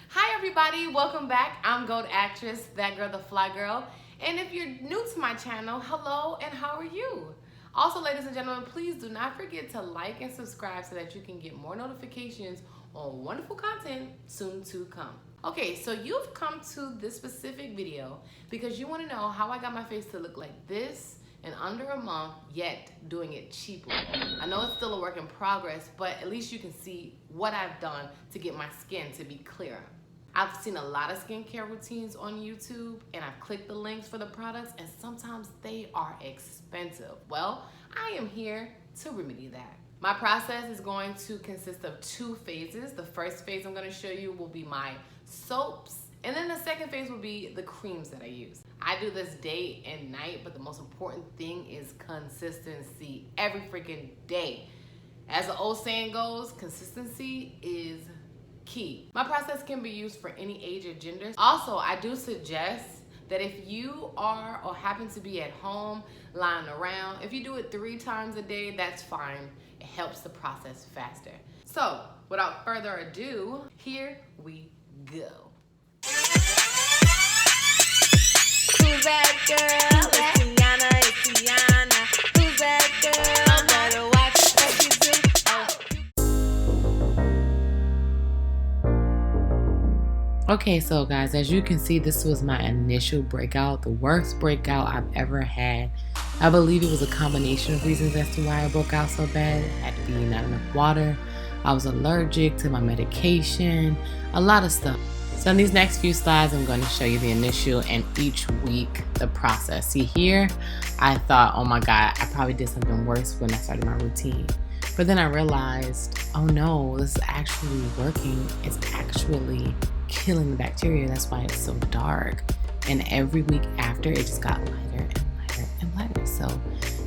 Hi everybody, welcome back. I'm Gold Actress, that girl, the fly girl. And if you're new to my channel, hello and how are you? Also, ladies and gentlemen, please do not forget to like and subscribe so that you can get more notifications on wonderful content soon to come. Okay, so you've come to this specific video because you want to know how I got my face to look like this in under a month, yet doing it cheaply. I know it's still a work in progress, but at least you can see what I've done to get my skin to be clearer. I've seen a lot of skincare routines on YouTube and I've clicked the links for the products and sometimes they are expensive. Well, I am here to remedy that. My process is going to consist of 2 phases. The first phase I'm going to show you will be my soaps, and then the second phase will be the creams that I use. I do this day and night, but the most important thing is consistency every freaking day. As the old saying goes, consistency is key. My process can be used for any age or gender. Also, I do suggest that if you are or happen to be at home lying around, if you do it 3 times a day, that's fine. It helps the process faster. So, without further ado, here we go. Who's that girl? It's Tiauna, it's Tiauna. Who's that girl? Better watch what you do. Okay, so guys, as you can see, this was my initial breakout, the worst breakout I've ever had. I believe it was a combination of reasons as to why I broke out so bad. It had to be not enough water. I was allergic to my medication, a lot of stuff. So in these next few slides, I'm going to show you the initial and each week the process. See here, I thought, oh my God, I probably did something worse when I started my routine. But then I realized, oh no, this is actually working. It's actually killing the bacteria. That's why it's so dark. And every week after, it just got lighter and lighter and lighter. So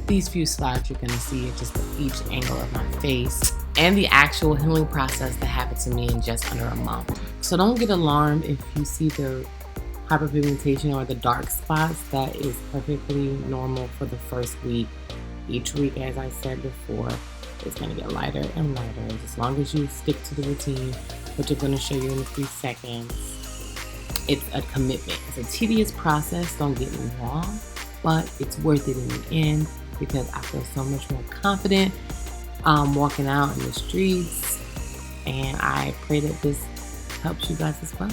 these few slides you're going to see just each angle of my face and the actual healing process that happened to me in just under a month. So don't get alarmed if you see the hyperpigmentation or the dark spots. That is perfectly normal for the first week. Each week, as I said before, it's going to get lighter and lighter as long as you stick to the routine, which I'm going to show you in a few seconds. It's a commitment. It's a tedious process, don't get me wrong, but it's worth it in the end because I feel so much more confident walking out in the streets, and I pray that this helps you guys as well.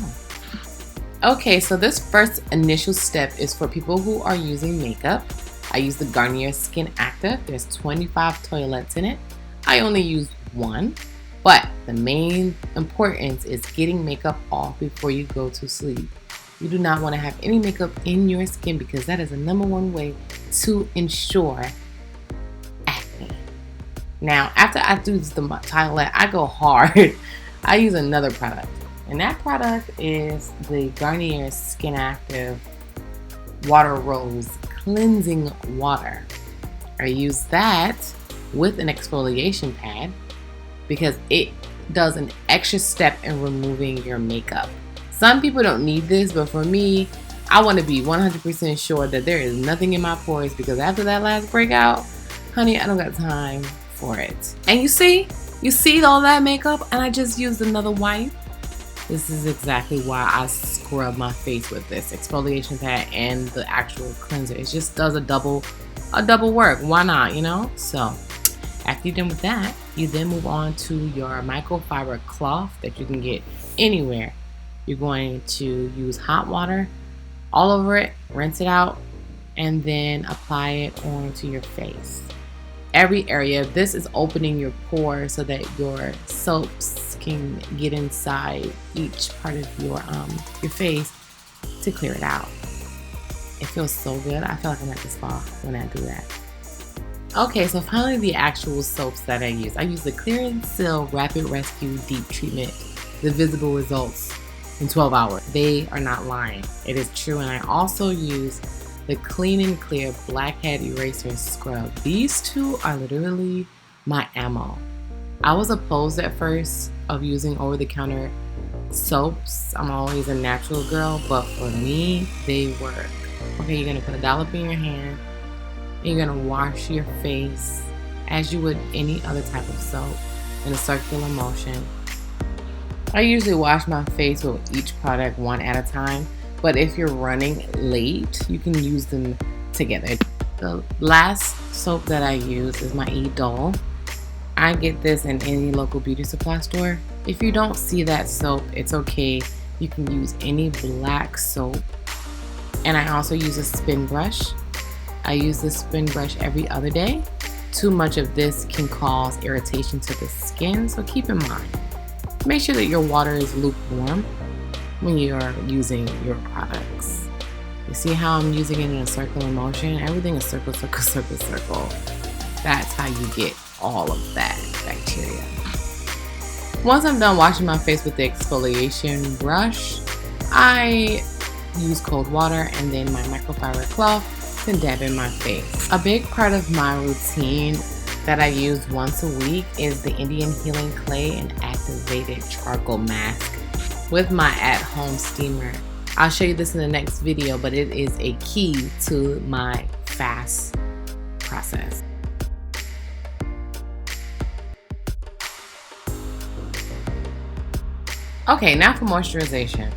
Okay, so this first initial step is for people who are using makeup. I use the Garnier Skin Active. There's 25 toilets in it. I only use 1, but the main importance is getting makeup off before you go to sleep. You do not want to have any makeup in your skin because that is the #1 way to ensure acne. Now, after I do the toilet, I go hard. I use another product, and that product is the Garnier Skin Active Water Rose Cleansing Water. I use that with an exfoliation pad because it does an extra step in removing your makeup. Some people don't need this, but for me, I want to be 100% sure that there is nothing in my pores because after that last breakout, honey, I don't got time for it. And you see all that makeup and I just used another wipe. This is exactly why I scrub my face with this exfoliation pad and the actual cleanser. It just does a double work. Why not, you know? So after you're done with that, you then move on to your microfiber cloth that you can get anywhere. You're going to use hot water all over it, rinse it out, and then apply it onto your face. Every area. This is opening your pores so that your soaps can get inside each part of your face to clear it out. It feels so good. I feel like I'm at the spa when I do that. Okay, so finally the actual soaps that I use. I use the Clear and Seal Rapid Rescue Deep Treatment. The visible results in 12 hours. They are not lying. It is true. And I also use the Clean and Clear Blackhead Eraser Scrub. These 2 are literally my ammo. I was opposed at first of using over-the-counter soaps. I'm always a natural girl, but for me, they work. Okay, you're gonna put a dollop in your hand, and you're gonna wash your face as you would any other type of soap in a circular motion. I usually wash my face with each product one at a time, but if you're running late, you can use them together. The last soap that I use is my Idol. I get this in any local beauty supply store. If you don't see that soap, it's okay. You can use any black soap. And I also use a spin brush. I use the spin brush every other day. Too much of this can cause irritation to the skin, so keep in mind. Make sure that your water is lukewarm when you are using your products. You see how I'm using it in a circular motion? Everything is circle, circle, circle, circle. That's how you get all of that bacteria. Once I'm done washing my face with the exfoliation brush, I use cold water and then my microfiber cloth to dab in my face. A big part of my routine that I use once a week is the Indian Healing Clay and Activated Charcoal Mask with my at-home steamer. I'll show you this in the next video, but it is a key to my fast process. Okay, now for moisturization.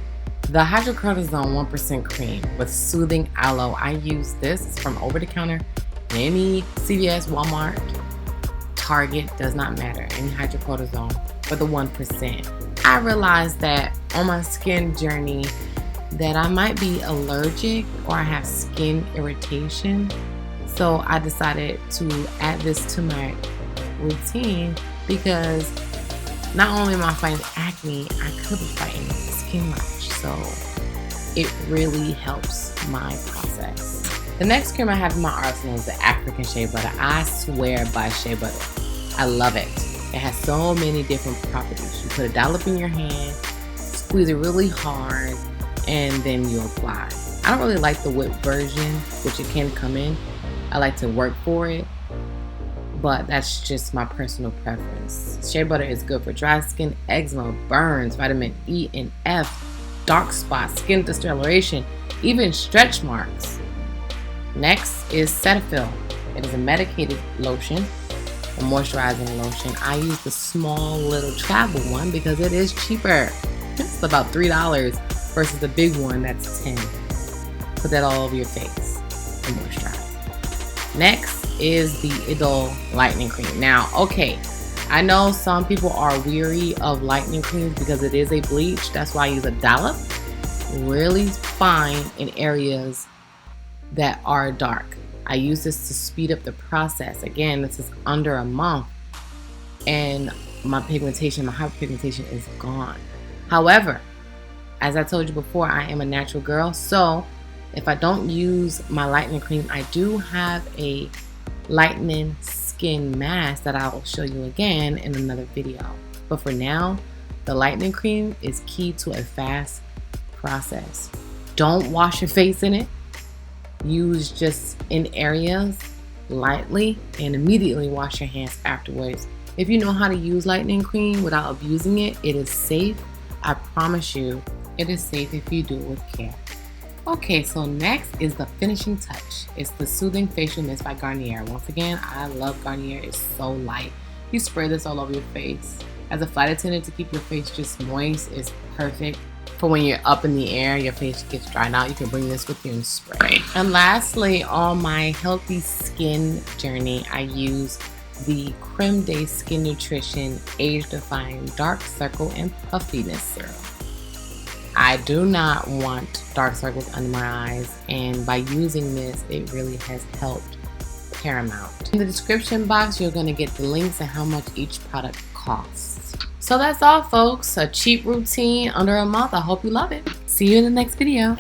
The Hydrocortisone 1% cream with soothing aloe. I use this. It's from over the counter. Any CVS, Walmart, Target, does not matter. Any hydrocortisone for the 1%. I realized that on my skin journey that I might be allergic or I have skin irritation. So I decided to add this to my routine because not only am I fighting acne, I could be fighting skin rash. So it really helps my process. The next cream I have in my arsenal is the African Shea Butter. I swear by Shea Butter. I love it. It has so many different properties. You put a dollop in your hand, squeeze it really hard, and then you apply. I don't really like the whipped version, which it can come in. I like to work for it, but that's just my personal preference. Shea Butter is good for dry skin, eczema, burns, vitamin E and F, dark spots, skin discoloration, even stretch marks. Next is Cetaphil. It is a medicated lotion, a moisturizing lotion. I use the small little travel one because it is cheaper. It's about $3 versus the big one that's $10. Put that all over your face and moisturize. Next is the Idol lightening cream. Now, okay, I know some people are weary of lightening creams because it is a bleach. That's why I use a dollop. Really fine in areas that are dark. I use this to speed up the process. Again, this is under a month and my pigmentation, my hyperpigmentation is gone. However, as I told you before, I am a natural girl, so if I don't use my lightening cream, I do have a lightening skin mask that I will show you again in another video. But for now, the lightening cream is key to a fast process. Don't wash your face in it. Use just in areas lightly and immediately wash your hands afterwards. If you know how to use lightening cream without abusing it, it is safe. I promise you, it is safe if you do it with care. Okay, so next is the finishing touch. It's the Soothing Facial Mist by Garnier. Once again, I love Garnier. It's so light. You spray this all over your face. As a flight attendant, to keep your face just moist is perfect. For when you're up in the air, your face gets dried out, you can bring this with you and spray. And lastly, on my healthy skin journey, I use the Creme de Skin Nutrition Age Defying Dark Circle and Puffiness Serum. I do not want dark circles under my eyes, and by using this, it really has helped paramount. In the description box, you're going to get the links and how much each product costs. So that's all, folks. A cheap routine under a month. I hope you love it. See you in the next video.